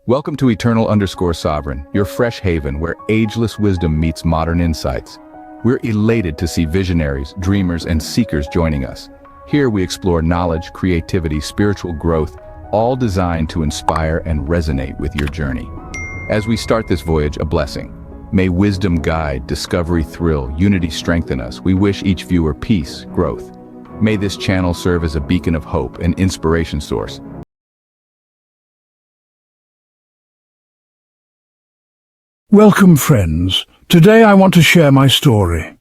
Welcome to Eternal_Sovereign, your fresh haven where ageless wisdom meets modern insights. We're elated to see visionaries, dreamers, and seekers joining us. Here we explore knowledge, creativity, spiritual growth, all designed to inspire and resonate with your journey. As we start this voyage, a blessing. May wisdom guide, discovery thrill, unity strengthen us. We wish each viewer peace, growth. May this channel serve as a beacon of hope and inspiration source. Welcome, friends. Today I want to share my story.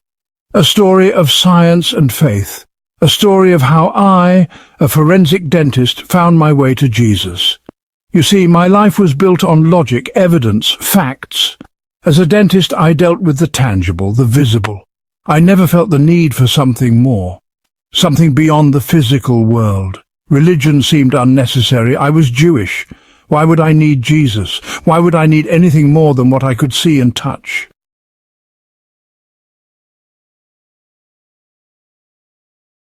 A story of science and faith. A story of how I, a forensic dentist, found my way to Jesus. You see, my life was built on logic, evidence, facts. As a dentist, I dealt with the tangible, the visible. I never felt the need for something more, something beyond the physical world. Religion seemed unnecessary. I was Jewish. Why would I need Jesus? Why would I need anything more than what I could see and touch?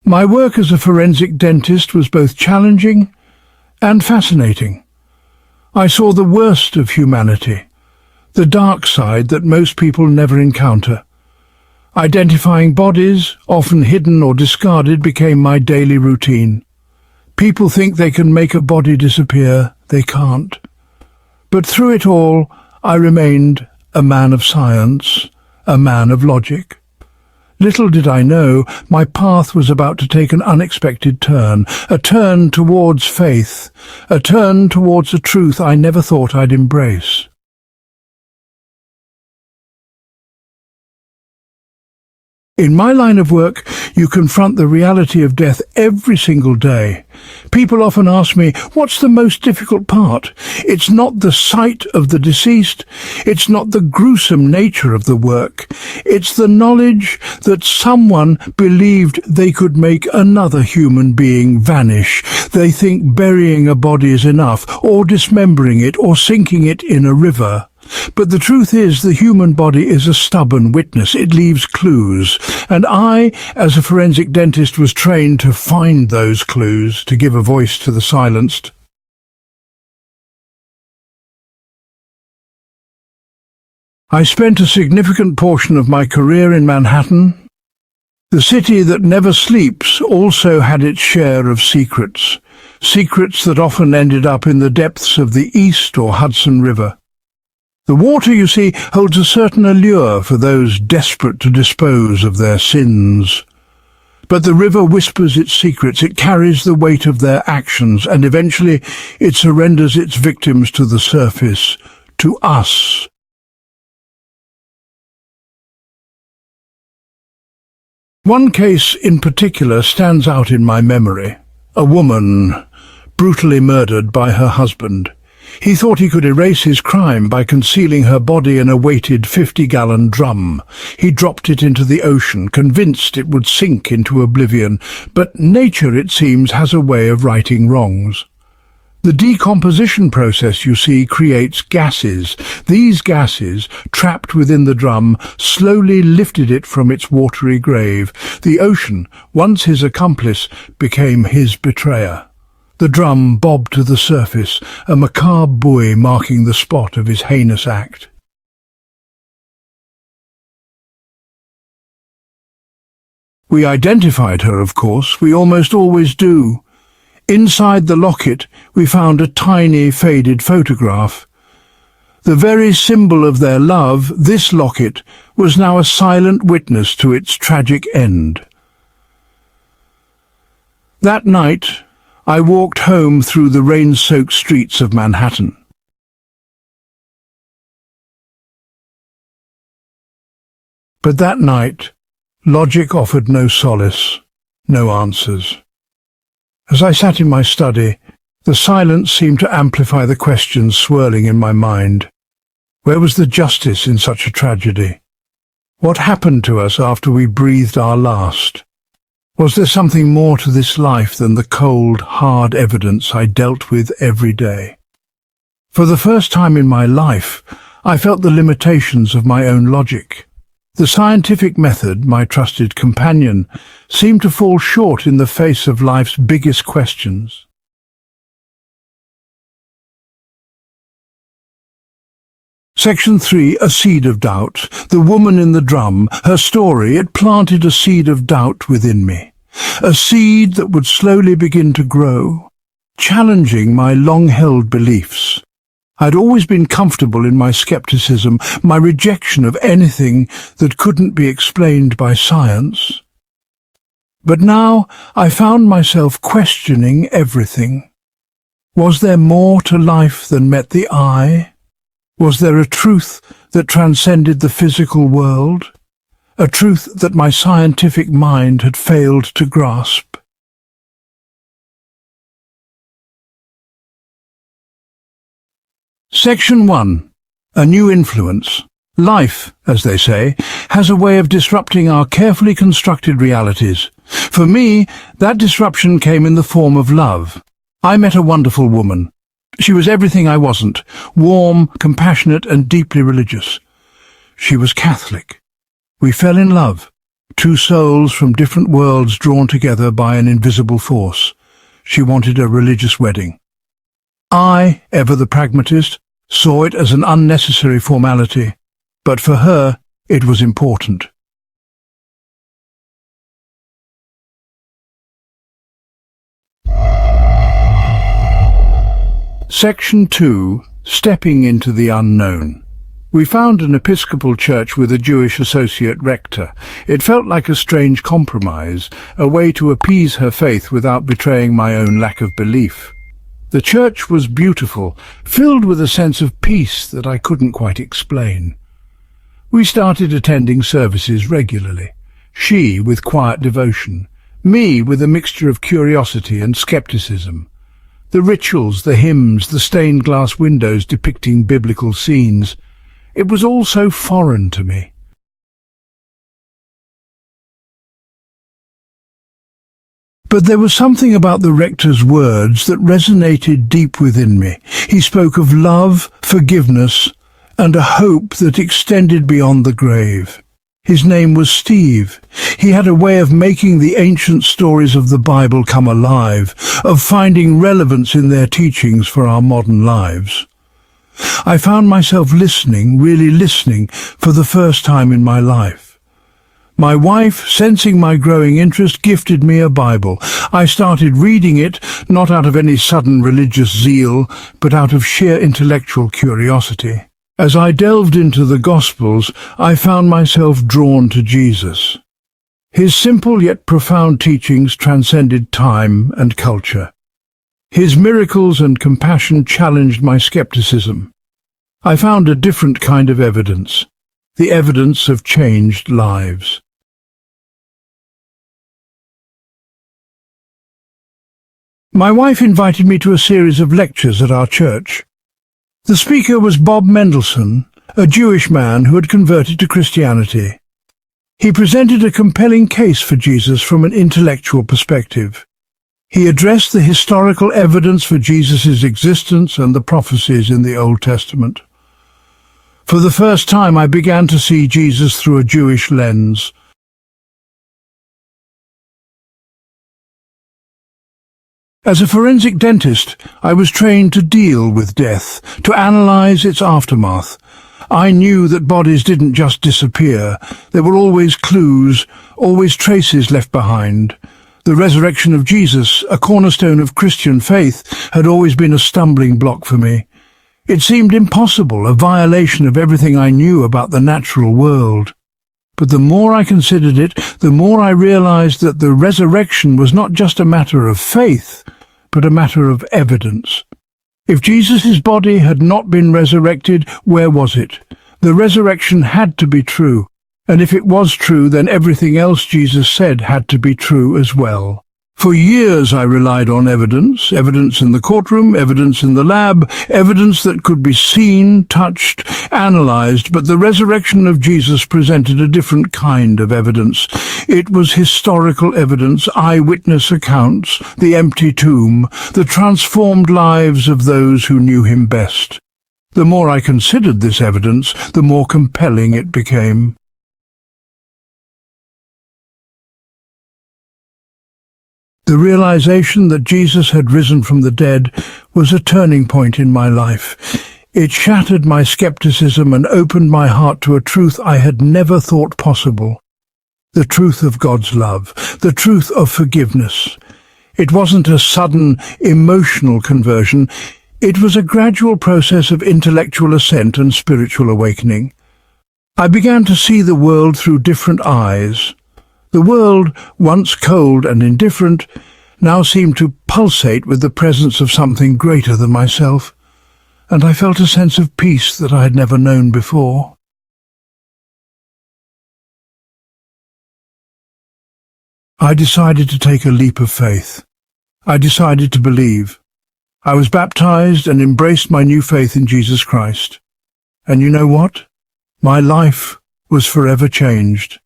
My work as a forensic dentist was both challenging and fascinating. I saw the worst of humanity, the dark side that most people never encounter. Identifying bodies, often hidden or discarded, became my daily routine. People think they can make a body disappear. They can't. But through it all, I remained a man of science, a man of logic. Little did I know, my path was about to take an unexpected turn, a turn towards faith, a turn towards a truth I never thought I'd embrace. In my line of work, you confront the reality of death every single day. People often ask me, what's the most difficult part? It's not the sight of the deceased. It's not the gruesome nature of the work. It's the knowledge that someone believed they could make another human being vanish. They think burying a body is enough, or dismembering it, or sinking it in a river. But the truth is, the human body is a stubborn witness. It leaves clues. And I, as a forensic dentist, was trained to find those clues, to give a voice to the silenced. I spent a significant portion of my career in Manhattan. The city that never sleeps also had its share of secrets. Secrets that often ended up in the depths of the East or Hudson River. The water, you see, holds a certain allure for those desperate to dispose of their sins. But the river whispers its secrets, it carries the weight of their actions, and eventually it surrenders its victims to the surface, to us. One case in particular stands out in my memory. A woman brutally murdered by her husband. He thought he could erase his crime by concealing her body in a weighted 50-gallon drum. He dropped it into the ocean, convinced it would sink into oblivion. But nature, it seems, has a way of righting wrongs. The decomposition process, you see, creates gases. These gases, trapped within the drum, slowly lifted it from its watery grave. The ocean, once his accomplice, became his betrayer. The drum bobbed to the surface, a macabre buoy marking the spot of his heinous act. We identified her, of course. We almost always do. Inside the locket, we found a tiny, faded photograph. The very symbol of their love, this locket, was now a silent witness to its tragic end. That night, I walked home through the rain-soaked streets of Manhattan. But that night, logic offered no solace, no answers. As I sat in my study, the silence seemed to amplify the questions swirling in my mind. Where was the justice in such a tragedy? What happened to us after we breathed our last? Was there something more to this life than the cold, hard evidence I dealt with every day? For the first time in my life, I felt the limitations of my own logic. The scientific method, my trusted companion, seemed to fall short in the face of life's biggest questions. Section 3, a seed of doubt. The woman in the drum, her story, it planted a seed of doubt within me. A seed that would slowly begin to grow, challenging my long-held beliefs. I'd always been comfortable in my skepticism, my rejection of anything that couldn't be explained by science. But now I found myself questioning everything. Was there more to life than met the eye? Was there a truth that transcended the physical world? A truth that my scientific mind had failed to grasp? Section 1. A new influence. Life, as they say, has a way of disrupting our carefully constructed realities. For me, that disruption came in the form of love. I met a wonderful woman. She was everything I wasn't: warm, compassionate, and deeply religious. She was Catholic. We fell in love, two souls from different worlds drawn together by an invisible force. She wanted a religious wedding. I, ever the pragmatist, saw it as an unnecessary formality, but for her it was important. Section 2. Stepping into the unknown. We found an Episcopal church with a Jewish associate rector. It felt like a strange compromise, a way to appease her faith without betraying my own lack of belief. The church was beautiful, filled with a sense of peace that I couldn't quite explain. We started attending services regularly, she with quiet devotion, me with a mixture of curiosity and skepticism. The rituals, the hymns, the stained glass windows depicting biblical scenes, it was all so foreign to me. But there was something about the rector's words that resonated deep within me. He spoke of love, forgiveness, and a hope that extended beyond the grave. His name was Steve. He had a way of making the ancient stories of the Bible come alive, of finding relevance in their teachings for our modern lives. I found myself listening, really listening, for the first time in my life. My wife, sensing my growing interest, gifted me a Bible. I started reading it, not out of any sudden religious zeal, but out of sheer intellectual curiosity. As I delved into the Gospels, I found myself drawn to Jesus. His simple yet profound teachings transcended time and culture. His miracles and compassion challenged my skepticism. I found a different kind of evidence, the evidence of changed lives. My wife invited me to a series of lectures at our church. The speaker was Bob Mendelsohn, a Jewish man who had converted to Christianity. He presented a compelling case for Jesus from an intellectual perspective. He addressed the historical evidence for Jesus' existence and the prophecies in the Old Testament. For the first time, I began to see Jesus through a Jewish lens. As a forensic dentist, I was trained to deal with death, to analyze its aftermath. I knew that bodies didn't just disappear. There were always clues, always traces left behind. The resurrection of Jesus, a cornerstone of Christian faith, had always been a stumbling block for me. It seemed impossible, a violation of everything I knew about the natural world. But the more I considered it, the more I realized that the resurrection was not just a matter of faith, but a matter of evidence. If Jesus' body had not been resurrected, where was it? The resurrection had to be true, and if it was true, then everything else Jesus said had to be true as well. For years I relied on evidence in the courtroom, evidence in the lab, evidence that could be seen, touched, analyzed, but the resurrection of Jesus presented a different kind of evidence. It was historical evidence, eyewitness accounts, the empty tomb, the transformed lives of those who knew him best. The more I considered this evidence, the more compelling it became. The realization that Jesus had risen from the dead was a turning point in my life. It shattered my skepticism and opened my heart to a truth I had never thought possible. The truth of God's love, the truth of forgiveness. It wasn't a sudden, emotional conversion. It was a gradual process of intellectual ascent and spiritual awakening. I began to see the world through different eyes. The world, once cold and indifferent, now seemed to pulsate with the presence of something greater than myself, and I felt a sense of peace that I had never known before. I decided to take a leap of faith. I decided to believe. I was baptized and embraced my new faith in Jesus Christ. And you know what? My life was forever changed.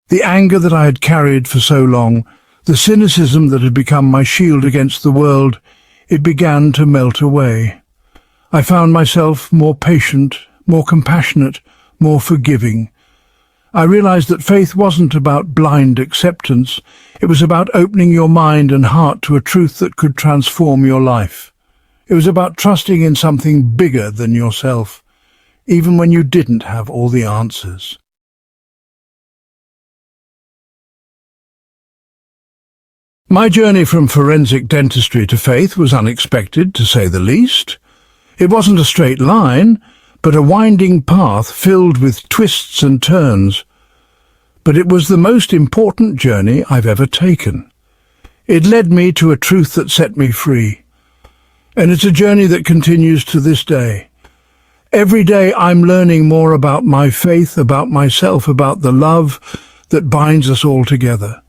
The anger that I had carried for so long, the cynicism that had become my shield against the world, it began to melt away. I found myself more patient, more compassionate, more forgiving. I realized that faith wasn't about blind acceptance. It was about opening your mind and heart to a truth that could transform your life. It was about trusting in something bigger than yourself, even when you didn't have all the answers. My journey from forensic dentistry to faith was unexpected, to say the least. It wasn't a straight line, but a winding path filled with twists and turns. But it was the most important journey I've ever taken. It led me to a truth that set me free. And it's a journey that continues to this day. Every day I'm learning more about my faith, about myself, about the love that binds us all together.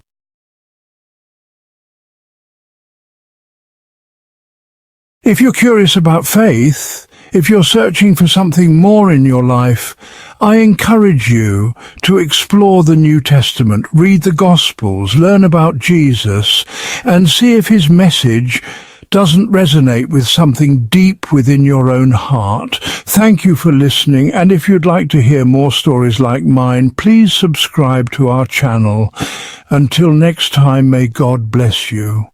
If you're curious about faith, if you're searching for something more in your life, I encourage you to explore the New Testament, read the Gospels, learn about Jesus, and see if his message doesn't resonate with something deep within your own heart. Thank you for listening, and if you'd like to hear more stories like mine, please subscribe to our channel. Until next time, may God bless you.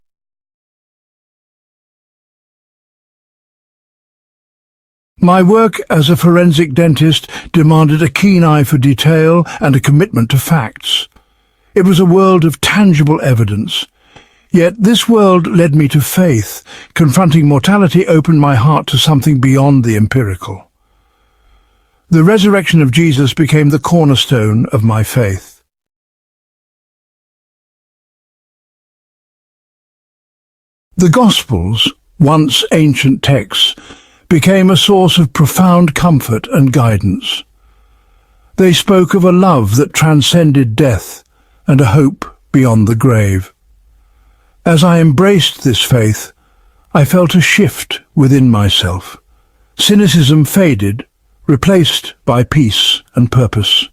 My work as a forensic dentist demanded a keen eye for detail and a commitment to facts. It was a world of tangible evidence. Yet this world led me to faith. Confronting mortality opened my heart to something beyond the empirical. The resurrection of Jesus became the cornerstone of my faith. The Gospels, once ancient texts, became a source of profound comfort and guidance. They spoke of a love that transcended death and a hope beyond the grave. As I embraced this faith, I felt a shift within myself. Cynicism faded, replaced by peace and purpose.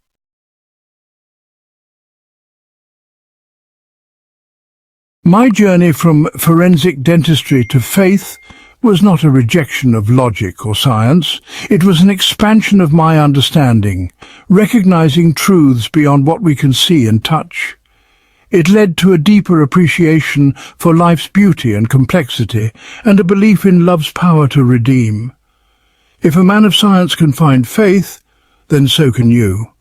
My journey from forensic dentistry to faith was not a rejection of logic or science. It was an expansion of my understanding, recognizing truths beyond what we can see and touch. It led to a deeper appreciation for life's beauty and complexity, and a belief in love's power to redeem. If a man of science can find faith, then so can you.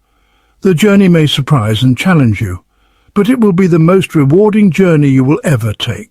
The journey may surprise and challenge you, but it will be the most rewarding journey you will ever take.